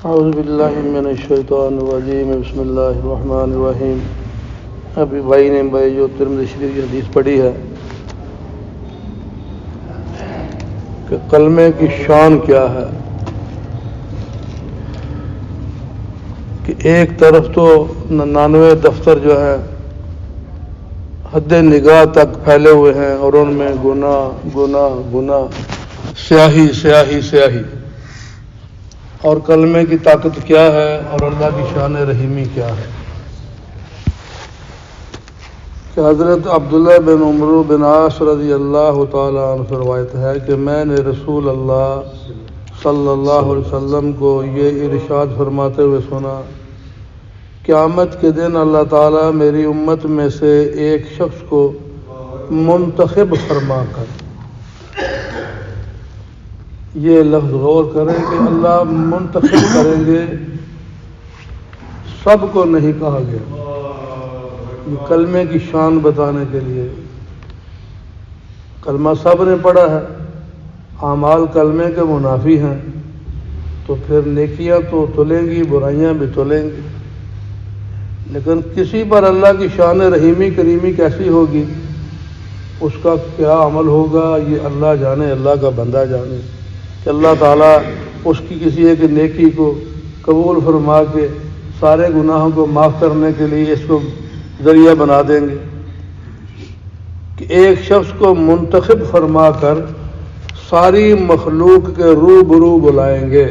اعوذ باللہ من الشیطان الرجیم بسم اللہ الرحمن الرحیم۔ ابھی بھائی نے جو ترمذی شریف کی حدیث پڑھی ہے کہ کلمے کی شان کیا ہے، کہ ایک طرف تو 99 دفتر جو ہے حد نگاہ تک پھیلے ہوئے ہیں اور ان میں گناہ گناہ گناہ، سیاہی سیاہی سیاہی، اور کلمے کی طاقت کیا ہے اور اللہ کی شان رحیمی کیا ہے کہ حضرت عبداللہ بن عمرو بن عاص رضی اللہ تعالیٰ عنہ سے روایت ہے کہ میں نے رسول اللہ صلی اللہ علیہ وسلم کو یہ ارشاد فرماتے ہوئے سنا، قیامت کے دن اللہ تعالیٰ میری امت میں سے ایک شخص کو منتخب فرما کر، یہ لفظ غور کریں کہ اللہ منتخب کریں گے، سب کو نہیں کہا گیا، یہ کلمے کی شان بتانے کے لیے۔ کلمہ سب نے پڑھا ہے، اعمال کلمے کے منافی ہیں، تو پھر نیکیاں تو تلیں گی، برائیاں بھی تلیں گی، لیکن کسی پر اللہ کی شان رحیمی کریمی کیسی ہوگی، اس کا کیا عمل ہوگا، یہ اللہ جانے، اللہ کا بندہ جانے کہ اللہ تعالیٰ اس کی کسی ایک نیکی کو قبول فرما کے سارے گناہوں کو معاف کرنے کے لیے اس کو ذریعہ بنا دیں گے کہ ایک شخص کو منتخب فرما کر ساری مخلوق کے روبرو بلائیں گے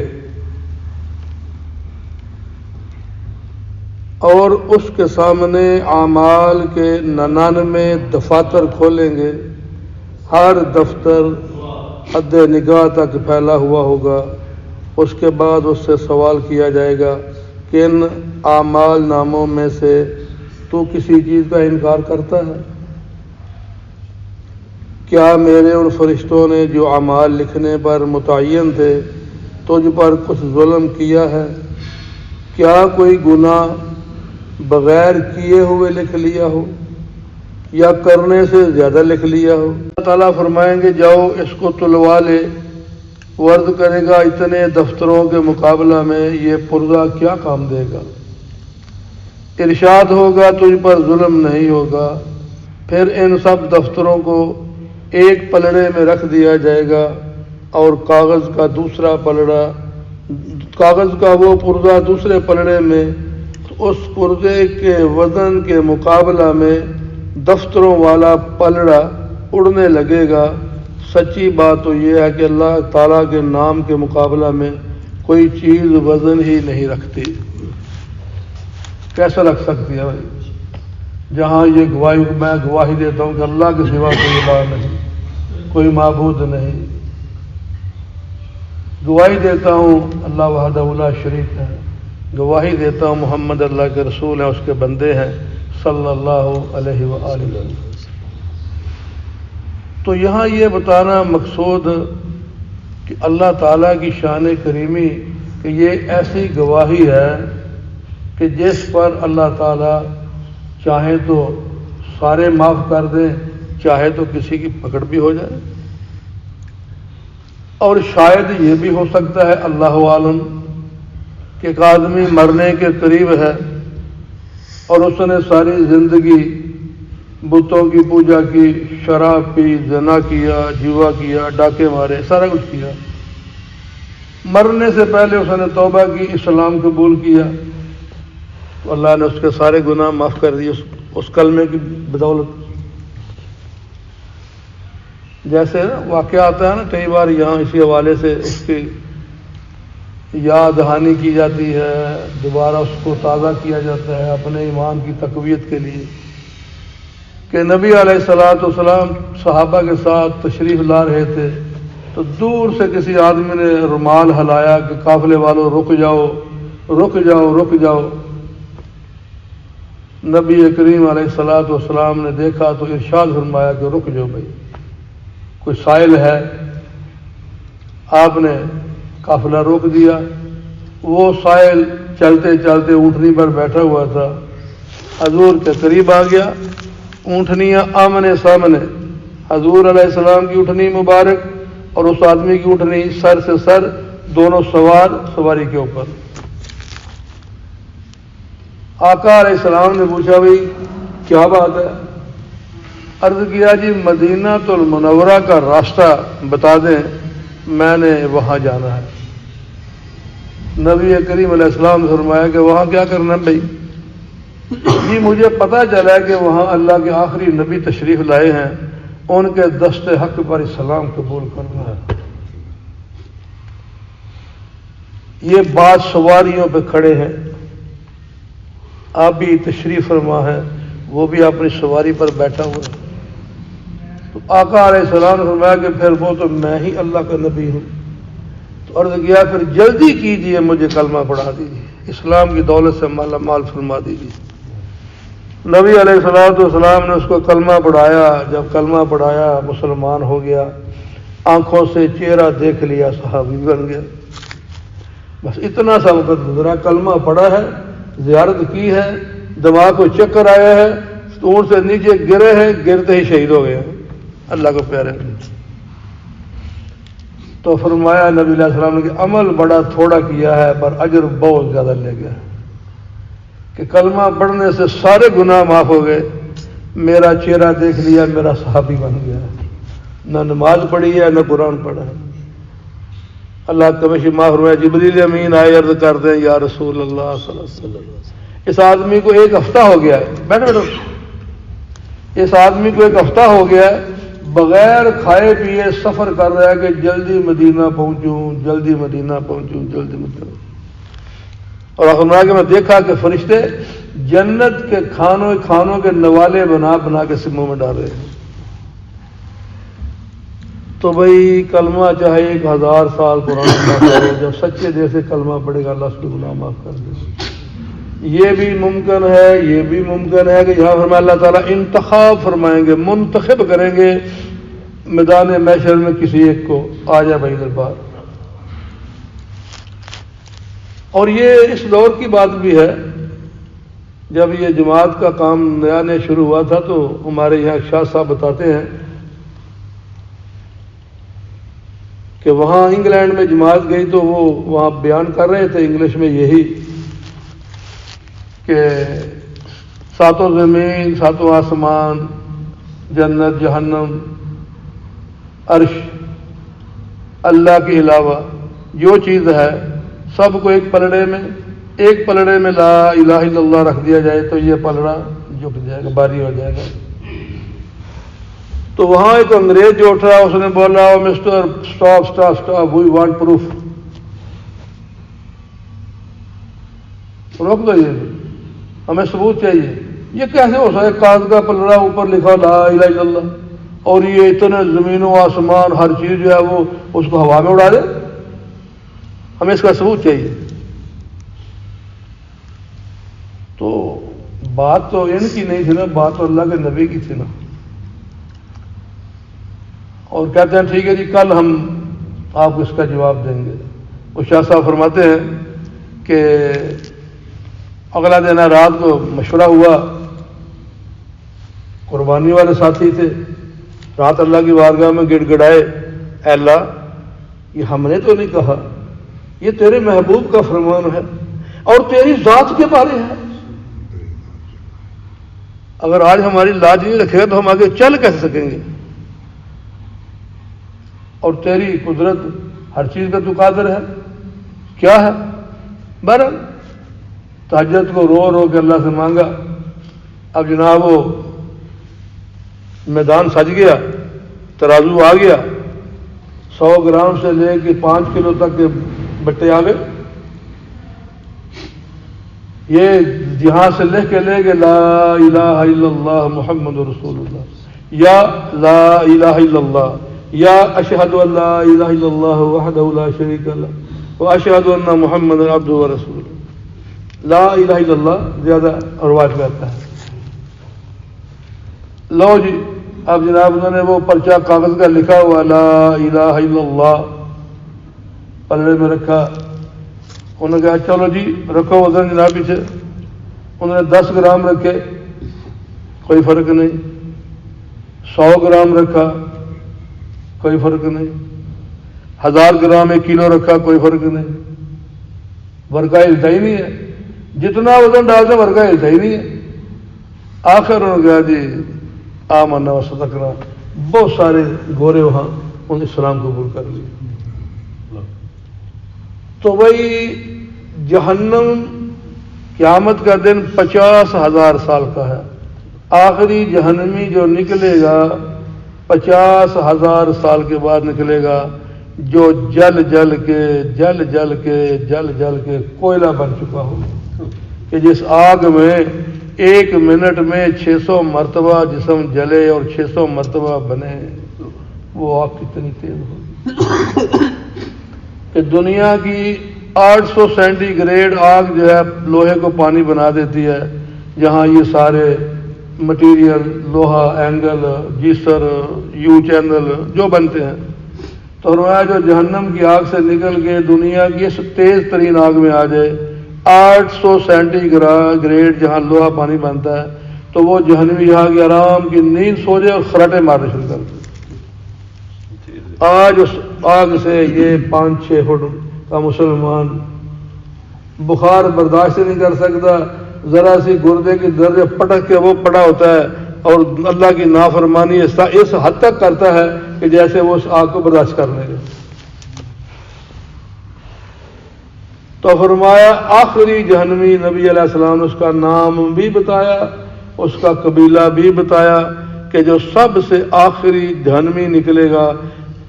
اور اس کے سامنے اعمال کے 99 دفاتر کھولیں گے، ہر دفتر حد نگاہ تک پھیلا ہوا ہوگا۔ اس کے بعد اس سے سوال کیا جائے گا کہ ان اعمال ناموں میں سے تو کسی چیز کا انکار کرتا ہے؟ کیا میرے ان فرشتوں نے جو اعمال لکھنے پر متعین تھے تجھ پر کچھ ظلم کیا ہے؟ کیا کوئی گناہ بغیر کیے ہوئے لکھ لیا ہو یا کرنے سے زیادہ لکھ لیا ہو؟ اللہ تعالیٰ فرمائیں گے جاؤ اس کو تلوا لے، ورد کرے گا اتنے دفتروں کے مقابلہ میں یہ پرزہ کیا کام دے گا؟ ارشاد ہوگا تجھ پر ظلم نہیں ہوگا۔ پھر ان سب دفتروں کو ایک پلڑے میں رکھ دیا جائے گا اور کاغذ کا دوسرا پلڑا، کاغذ کا وہ پرزہ دوسرے پلڑے میں، اس پرزے کے وزن کے مقابلہ میں دفتروں والا پلڑا اڑنے لگے گا۔ سچی بات تو یہ ہے کہ اللہ تعالیٰ کے نام کے مقابلہ میں کوئی چیز وزن ہی نہیں رکھتی۔ کیسا رکھ سکتی ہے بھائی؟ جہاں یہ گواہی، میں گواہی دیتا ہوں کہ اللہ کے سوا کوئی الہ نہیں، کوئی معبود نہیں، گواہی دیتا ہوں اللہ وحدہ لا شریک ہے، گواہی دیتا ہوں محمد اللہ کے رسول ہیں، اس کے بندے ہیں صلی اللہ علیہ وآلہ وسلم۔ تو یہاں یہ بتانا مقصود کہ اللہ تعالیٰ کی شان کریمی کہ یہ ایسی گواہی ہے کہ جس پر اللہ تعالیٰ چاہے تو سارے معاف کر دیں، چاہے تو کسی کی پکڑ بھی ہو جائے، اور شاید یہ بھی ہو سکتا ہے اللہ عالم کہ ایک آدمی مرنے کے قریب ہے اور اس نے ساری زندگی بتوں کی پوجا کی، شراب پی، زنا کیا، جوا کیا، ڈاکے مارے، سارا کچھ کیا، مرنے سے پہلے اس نے توبہ کی، اسلام قبول کیا، تو اللہ نے اس کے سارے گناہ معاف کر دیے اس کلمے کی بدولت۔ جیسے واقعہ آتا ہے نا کئی بار یہاں اسی حوالے سے اس کی یاد دہانی کی جاتی ہے، دوبارہ اس کو تازہ کیا جاتا ہے اپنے ایمان کی تقویت کے لیے، کہ نبی علیہ الصلوۃ والسلام صحابہ کے ساتھ تشریف لا رہے تھے تو دور سے کسی آدمی نے رومال ہلایا کہ قافلے والوں رک جاؤ رک جاؤ رک جاؤ۔ نبی کریم علیہ الصلوۃ والسلام نے دیکھا تو ارشاد فرمایا کہ رک جاؤ بھائی، کوئی سائل ہے۔ آپ نے قافلہ روک دیا، وہ سائل چلتے چلتے اونٹنی پر بیٹھا ہوا تھا، حضور کے قریب آ گیا، اونٹنیاں آمنے سامنے، حضور علیہ السلام کی اونٹنی مبارک اور اس آدمی کی اونٹنی، سر سے سر، دونوں سوار سواری کے اوپر۔ آقا علیہ السلام نے پوچھا بھائی کیا بات ہے؟ عرض کیا جی مدینہ المنورہ کا راستہ بتا دیں، میں نے وہاں جانا ہے۔ نبی کریم علیہ السلام نے فرمایا کہ وہاں کیا کرنا ہے بھائی؟ جی مجھے پتہ چلا ہے کہ وہاں اللہ کے آخری نبی تشریف لائے ہیں، ان کے دست حق پر اسلام قبول کرنا ہے۔ یہ بعض سواریوں پہ کھڑے ہیں، آپ بھی تشریف فرما ہے، وہ بھی اپنی سواری پر بیٹھا ہوا ہے۔ تو آقا علیہ السلام نے فرمایا کہ پھر وہ تو میں ہی اللہ کا نبی ہوں۔ تو عرض کیا پھر جلدی کیجئے مجھے کلمہ پڑھا دیجیے، اسلام کی دولت سے مالا مال فرما دیجیے۔ نبی علیہ السلام نے اس کو کلمہ پڑھایا، جب کلمہ پڑھایا مسلمان ہو گیا، آنکھوں سے چہرہ دیکھ لیا، صحابی بن گیا۔ بس اتنا سا وقت گزرا، کلمہ پڑھا ہے، زیارت کی ہے، دماغ کو چکر آیا ہے، اونٹ سے نیچے گرے ہیں، گرتے ہی شہید ہو گئے اللہ کو پیارے۔ تو فرمایا نبی علیہ السلام نے کہ عمل بڑا تھوڑا کیا ہے پر اجر بہت زیادہ لے گیا کہ کلمہ پڑھنے سے سارے گناہ معاف ہو گئے، میرا چہرہ دیکھ لیا، میرا صحابی بن گیا، نہ نماز پڑھی ہے نہ قرآن پڑھا ہے۔ اللہ کمشی معاف فرمایا، جبریل امین آئے عرض کرتے ہیں یا رسول اللہ صلی اللہ علیہ وسلم، اس آدمی کو ایک ہفتہ ہو گیا ہے، بیٹھو اس آدمی کو ایک ہفتہ ہو گیا ہے، بغیر کھائے پیے سفر کر رہا ہے کہ جلدی مدینہ پہنچوں، جلدی مدینہ پہنچوں، جلدی مدینہ۔ اور فرمایا کہ میں دیکھا کہ فرشتے جنت کے کھانوں کے نوالے بنا بنا کے منہ میں ڈال رہے ہیں۔ تو بھائی کلمہ چاہے 1000 سال پرانا ہو، جب سچے دل سے کلمہ پڑے گا اللہ اس کے گناہ معاف کر دے گا۔ یہ بھی ممکن ہے، یہ بھی ممکن ہے کہ یہاں فرمایا اللہ تعالیٰ انتخاب فرمائیں گے، منتخب کریں گے میدان محشر میں کسی ایک کو، آ جا بھائی دربار۔ اور یہ اس دور کی بات بھی ہے، جب یہ جماعت کا کام نیا نیا شروع ہوا تھا تو ہمارے یہاں شاہ صاحب بتاتے ہیں کہ وہاں انگلینڈ میں جماعت گئی تو وہ وہاں بیان کر رہے تھے انگلش میں یہی کہ ساتوں زمین، ساتوں آسمان، جنت، جہنم، عرش، اللہ کے علاوہ جو چیز ہے سب کو ایک پلڑے میں لا الہ الا اللہ رکھ دیا جائے تو یہ پلڑا جھک جائے گا، بھاری ہو جائے گا۔ تو وہاں ایک انگریز جو اٹھا اس نے بولا mister stop we want proof, روک دو، یہ ہمیں ثبوت چاہیے۔ یہ کیسے ہو سکتا ہے کاغذ کا پلڑا اوپر لکھا لا الہ الا اللہ اور یہ اتنے زمین و آسمان ہر چیز جو ہے وہ اس کو ہوا میں اڑا دے؟ ہمیں اس کا ثبوت چاہیے۔ تو بات تو ان کی نہیں تھی نا، بات تو اللہ کے نبی کی تھی نا۔ اور کہتے ہیں ٹھیک ہے جی کل ہم آپ کو اس کا جواب دیں گے۔ وہ شاہ صاحب فرماتے ہیں کہ اگلا دن رات کو مشورہ ہوا، قربانی والے ساتھی تھے، رات اللہ کی بارگاہ میں گڑ گڑائے، اے اللہ یہ ہم نے تو نہیں کہا، یہ تیرے محبوب کا فرمان ہے اور تیری ذات کے بارے ہے، اگر آج ہماری لاج نہیں رکھے گا تو ہم آگے چل کیسے سکیں گے؟ اور تیری قدرت ہر چیز کا تو قادر ہے، کیا ہے؟ بہرحال تہجد کو رو رو کے اللہ سے مانگا۔ اب جناب وہ میدان سج گیا، ترازو آ گیا، 100 گرام سے لے کے 5 کلو تک کے بٹے آ گئے۔ یہ یہاں سے لکھ کے لے گئے لا الہ الا اللہ محمد رسول اللہ، یا لا الہ الا اللہ، یا اشہد ان لا الہ الا اللہ وحدہ لا شریک لہ واشہد ان محمد عبدہ ورسولہ۔ لا الہ الا اللہ زیادہ روایت میں آتا ہے۔ لو جی اب جناب انہوں نے وہ پرچہ کاغذ کا لکھا ہوا لا الہ الا اللہ پلڑے میں رکھا، انہوں نے کہا چلو جی رکھو وزن جناب پیچھے، انہوں نے 10 گرام رکھے، کوئی فرق نہیں، 100 گرام رکھا، کوئی فرق نہیں، 1000 گرام 1 کلو رکھا، کوئی فرق نہیں، برقع ہلتا ہی نہیں ہے۔ جتنا وزن ڈالتے ورگا ہلتا ہی نہیں ہے. آخر انہوں نے کہا جی آمنا و صدقنا. بہت سارے گورے وہاں ان اسلام قبول کر لیے. تو وہی جہنم قیامت کا دن 50,000 سال کا ہے. آخری جہنمی جو نکلے گا 50,000 سال کے بعد نکلے گا، جو جل جل کے کوئلہ بن چکا ہو، کہ جس آگ میں 1 منٹ میں 600 مرتبہ جسم جلے اور 600 مرتبہ بنے. وہ آگ کتنی تیز ہوگی کہ دنیا کی 800 سینٹی گریڈ آگ جو ہے لوہے کو پانی بنا دیتی ہے. جہاں یہ سارے مٹیریل لوہا، اینگل، جیسر، یو چینل جو بنتے ہیں، تو فرمایا جو جہنم کی آگ سے نکل کے دنیا کی اس تیز ترین آگ میں آ جائے 800 سینٹی گریڈ جہاں لوہا پانی بنتا ہے، تو وہ جہنمی یہاں کی آرام کی نیند سو جائے اور خراٹے مارنے شروع کر دے. آج اس آگ سے یہ 5-6 فٹ کا مسلمان بخار برداشت نہیں کر سکتا. ذرا سی گردے کی درد پٹک کے وہ پڑا ہوتا ہے اور اللہ کی نافرمانی اس حد تک کرتا ہے کہ جیسے وہ اس آگ کو برداشت کر لے گا. تو فرمایا آخری جہنمی نبی علیہ السلام نے اس کا نام بھی بتایا، اس کا قبیلہ بھی بتایا کہ جو سب سے آخری جہنمی نکلے گا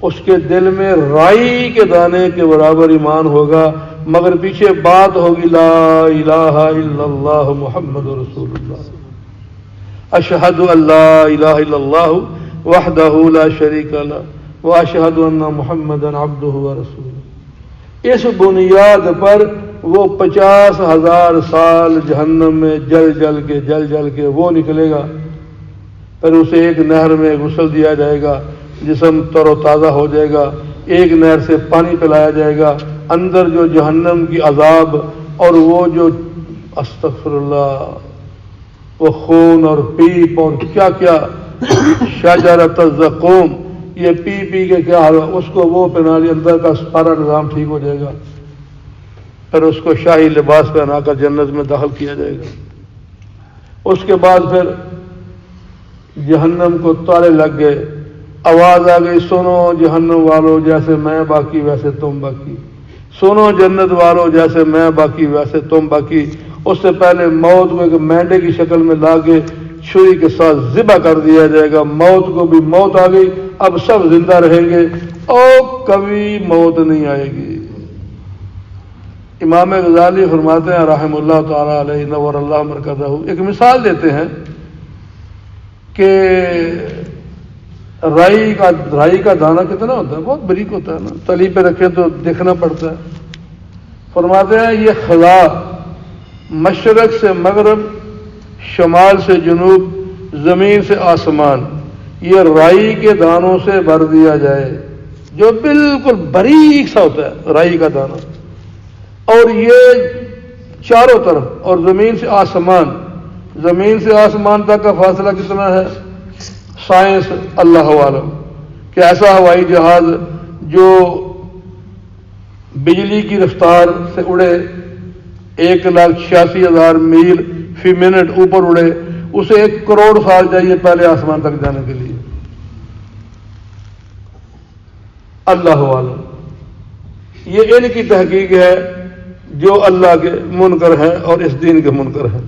اس کے دل میں رائی کے دانے کے برابر ایمان ہوگا، مگر پیچھے بات ہوگی لا الہ الا اللہ محمد رسول اللہ، اشہد ان لا الہ الا اللہ وحدہ لا شریک لہ واشہد ان محمدا عبدہ ورسولہ. اس بنیاد پر وہ 50,000 سال جہنم میں جل جل کے وہ نکلے گا. پھر اسے ایک نہر میں غسل دیا جائے گا، جسم تر و تازہ ہو جائے گا. ایک نہر سے پانی پلایا جائے گا. اندر جو جہنم کی عذاب اور وہ جو استغفر اللہ وہ خون اور پیپ اور کیا کیا شجرۃ الزقوم، یہ پی کے کیا حال ہوا، اس کو وہ پہنا لیا، اندر کا سارا نظام ٹھیک ہو جائے گا. پھر اس کو شاہی لباس پہنا کر جنت میں داخل کیا جائے گا. اس کے بعد پھر جہنم کو تالے لگ گئے، آواز آ گئی سنو جہنم والو جیسے میں باقی ویسے تم باقی، سنو جنت والو جیسے میں باقی ویسے تم باقی. اس سے پہلے موت کو ایک مینڈے کی شکل میں لا کے چھری کے ساتھ ذبح کر دیا جائے گا. موت کو بھی موت آ گئی، اب سب زندہ رہیں گے اور کبھی موت نہیں آئے گی. امام غزالی فرماتے ہیں رحم اللہ تعالی علیہ نور اللہ مرکزہ، ایک مثال دیتے ہیں کہ رائی کا دانہ کتنا ہوتا ہے، بہت بریک ہوتا ہے نا، تلی پہ رکھے تو دیکھنا پڑتا ہے. فرماتے ہیں یہ خلا مشرق سے مغرب، شمال سے جنوب، زمین سے آسمان، یہ رائی کے دانوں سے بھر دیا جائے، جو بالکل باریک سا ہوتا ہے رائی کا دانہ. اور یہ چاروں طرف، اور زمین سے آسمان تک کا فاصلہ کتنا ہے، سائنس اللہ عالم، کہ ایسا ہوائی جہاز جو بجلی کی رفتار سے اڑے 1,86,000 میل فی منٹ اوپر اڑے، اسے 1 کروڑ سال چاہیے پہلے آسمان تک جانے کے لیے. اللہ عالم، یہ ان کی تحقیق ہے جو اللہ کے منکر ہیں اور اس دین کے منکر ہیں.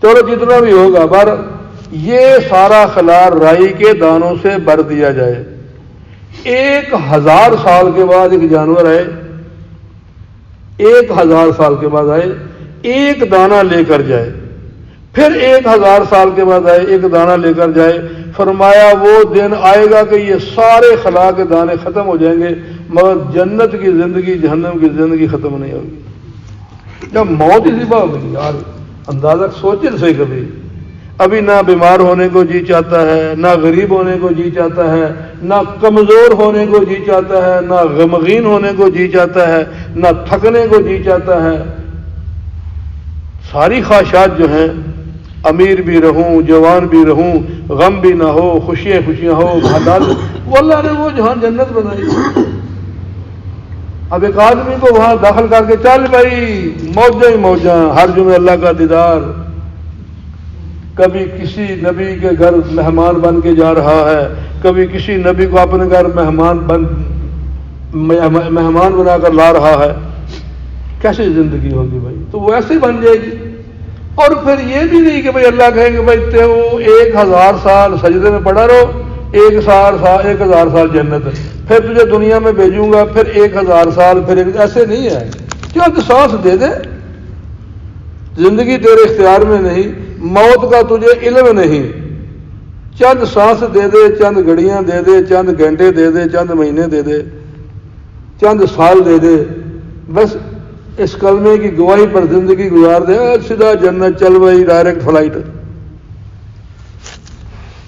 چلو جتنا بھی ہوگا، بار یہ سارا خلا رائی کے دانوں سے بھر دیا جائے. 1,000 سال کے بعد ایک جانور آئے، 1,000 سال کے بعد آئے، ایک دانہ لے کر جائے، پھر 1,000 سال کے بعد آئے، ایک دانہ لے کر جائے. فرمایا وہ دن آئے گا کہ یہ سارے خلا کے دانے ختم ہو جائیں گے، مگر جنت کی زندگی جہنم کی زندگی ختم نہیں ہوگی. جب موت ہی ذبح ہوگی، یار اندازہ سوچے تو صحیح. کبھی ابھی نہ بیمار ہونے کو جی چاہتا ہے، نہ غریب ہونے کو جی چاہتا ہے، نہ کمزور ہونے کو جی چاہتا ہے، نہ غمگین ہونے کو جی چاہتا ہے، نہ تھکنے کو جی چاہتا ہے. ساری خواہشات جو ہیں، امیر بھی رہوں، جوان بھی رہوں، غم بھی نہ ہو، خوشیاں ہو، وہ اللہ نے وہ جہاں جنت بنائی. اب ایک آدمی کو وہاں داخل کر کے چل بھائی موجاں ہی موجاں، ہر جمعے اللہ کا دیدار، کبھی کسی نبی کے گھر مہمان بن کے جا رہا ہے، کبھی کسی نبی کو اپنے گھر مہمان بنا کر لا رہا ہے، کیسی زندگی ہوگی بھائی؟ تو وہ ایسے بن جائے گی۔ اور پھر یہ بھی نہیں کہ بھائی اللہ کہیں گے بھائی تو 1000 سال سجدے میں پڑا رہو، 1000 سال جنت، پھر تجھے دنیا میں بھیجوں گا، پھر 1000 سال، پھر ایسے نہیں ہے۔ چند سانس دے دے، زندگی تیرے اختیار میں نہیں، موت کا تجھے علم نہیں، چند سانس دے دے، چند گھڑیاں دے دے، چند گھنٹے دے دے، چند مہینے دے دے، چند سال دے دے، بس اس کلمے کی گواہی پر زندگی گزار دے، سیدھا جنت چل بھائی، ڈائریکٹ فلائٹ۔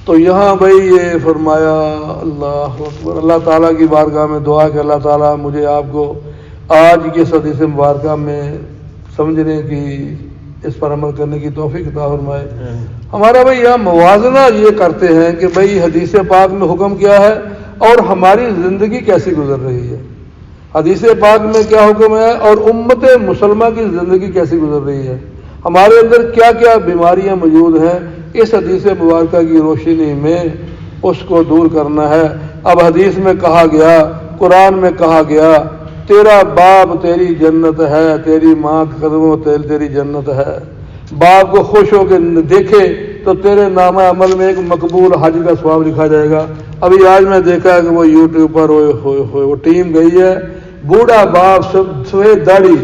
تو یہاں بھائی یہ فرمایا، اللہ اکبر، اللہ تعالیٰ کی بارگاہ میں دعا کہ اللہ تعالیٰ مجھے آپ کو آج کی اس حدیث مبارکہ میں سمجھنے کی، اس پر عمل کرنے کی توفیق عطا فرمائے۔ ہمارا بھائی یہاں موازنہ یہ کرتے ہیں کہ بھائی حدیث پاک میں حکم کیا ہے اور ہماری زندگی کیسی گزر رہی ہے، حدیث پاک میں کیا حکم ہے اور امت مسلمہ کی زندگی کیسی گزر رہی ہے، ہمارے اندر کیا کیا بیماریاں موجود ہیں، اس حدیث مبارکہ کی روشنی میں اس کو دور کرنا ہے۔ اب حدیث میں کہا گیا، قرآن میں کہا گیا، تیرا باپ تیری جنت ہے، تیری ماں کے قدموں تیری جنت ہے، باپ کو خوش ہو کے دیکھے تو تیرے نامہ عمل میں ایک مقبول حج کا ثواب لکھا جائے گا۔ ابھی آج میں دیکھا کہ وہ یوٹیوب پر وہ ٹیم گئی ہے، بوڑھا باپ سفید داڑھی،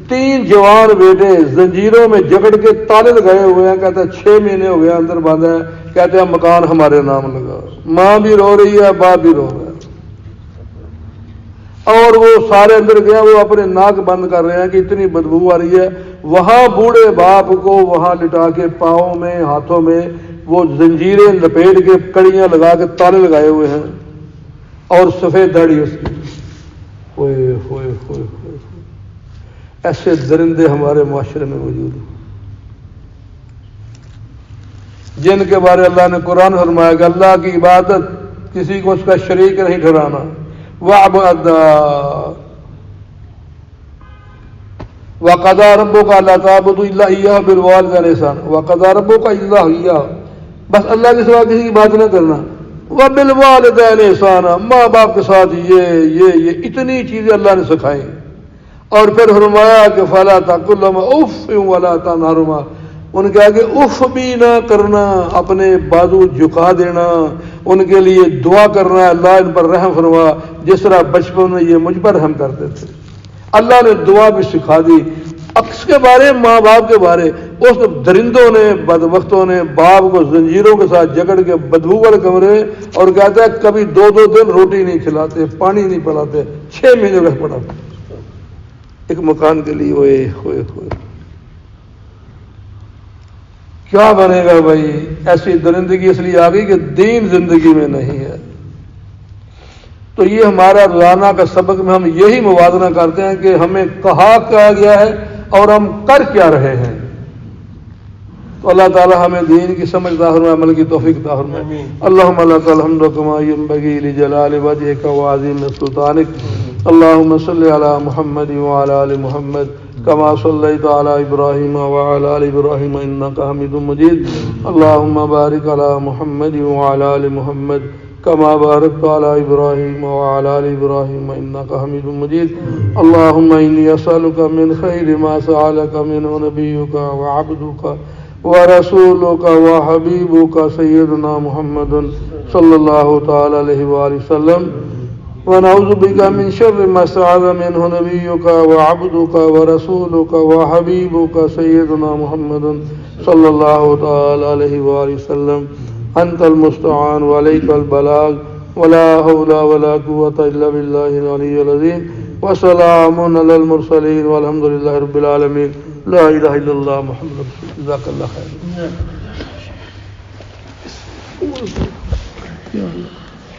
3 جوان بیٹے زنجیروں میں جکڑ کے تالے لگائے ہوئے ہیں، کہتے ہیں 6 مہینے ہو گئے اندر باندھا ہے، کہتے ہیں مکان ہمارے نام لگا، ماں بھی رو رہی ہے، باپ بھی رو رہا ہے، اور وہ سارے اندر گیا، وہ اپنے ناک بند کر رہے ہیں کہ اتنی بدبو آ رہی ہے۔ وہاں بوڑھے باپ کو وہاں لٹا کے پاؤں میں ہاتھوں میں وہ زنجیریں لپیٹ کے کڑیاں لگا کے تالے لگائے ہوئے ہیں، اور سفید داڑھی اس کی۔ ہوئے ہوئے ہوئے ہوئے، ایسے درندے ہمارے معاشرے میں موجود ہیں جن کے بارے اللہ نے قرآن فرمایا کہ اللہ کی عبادت کسی کو اس کا شریک نہیں ٹھہرانا۔ وَعْبُدْ وَقَضَىٰ رَبُّكَ أَلَّا تَعْبُدُوا إِلَّا إِيَّاهُ وَبِالْوَالِدَيْنِ إِحْسَانًا وَقَضَىٰ رَبُّكَ إِلَّا إِيَّاهُ، بس اللہ کے سوا کسی کی بات نہ کرنا۔ وَبِالْوَالِدَيْنِ إِحْسَانًا، ماں باپ کے ساتھ یہ اتنی چیزیں اللہ نے سکھائیں، اور پھر فرمایا کہ فَلَا تَقُل لَهُمَا أُفٍّ وَلَا تَنْهَرْهُمَا، ان کے آگے اف بھی نہ کرنا، اپنے بازو جھکا دینا، ان کے لیے دعا کرنا ہے اللہ ان پر رحم فرما، جس طرح بچپن میں یہ مجھ پر رحم کرتے تھے۔ اللہ نے دعا بھی سکھا دی۔ عکس کے بارے، ماں باپ کے بارے، اس درندوں نے، بدبختوں نے باپ کو زنجیروں کے ساتھ جکڑ کے بدبو والے کمرے، اور کہتا ہے کبھی 2 دن روٹی نہیں کھلاتے، پانی نہیں پلاتے، 6 مہینے رہ پڑا ایک مکان کے لیے۔ ہوئے ہوئے ہوئے، کیا بنے گا بھائی؟ ایسی درندگی اس لیے آ گئی کہ دین زندگی میں نہیں ہے۔ تو یہ ہمارا روزانہ کا سبق میں ہم یہی موازنہ کرتے ہیں کہ ہمیں کہا کیا گیا ہے اور ہم کر کیا رہے ہیں۔ تو اللہ تعالی ہمیں دین کی سمجھ عطا فرمائے، عمل کی توفیق عطا فرمائے۔ اللہم لک الحمد کما ینبغی لجلال وجہک وعظیم سلطانک، اللہم صلی علی محمد وعلی آل محمد کما صلیت علی ابراہیم وعلی آل ابراہیم انک حمید مجید، اللہم بارک علی محمد وعلی آل محمد کما بارکت علی ابراہیم وعلی آل ابراہیم انک حمید مجید، اللہم انی اسألک من خیر ما سألک منہ نبیک وعبدک ورسولک وحبیبک سیدنا محمد صلی اللہ تعالی علیہ وآلہ وسلم، ونعوذ بک من شر ما استعاذ منہ نبیک وعبدک ورسولک وحبیبک سیدنا محمد صلی اللہ تعالی علیہ وآلہ وسلم، انت المستعان وعلیک البلاغ ولا حول ولا قوة الا باللہ العلی العظیم، وسلام علی المرسلین والحمد للہ رب العالمین، لا الہ الا اللہ محمد رسول اللہ۔ جزاک اللہ خیر۔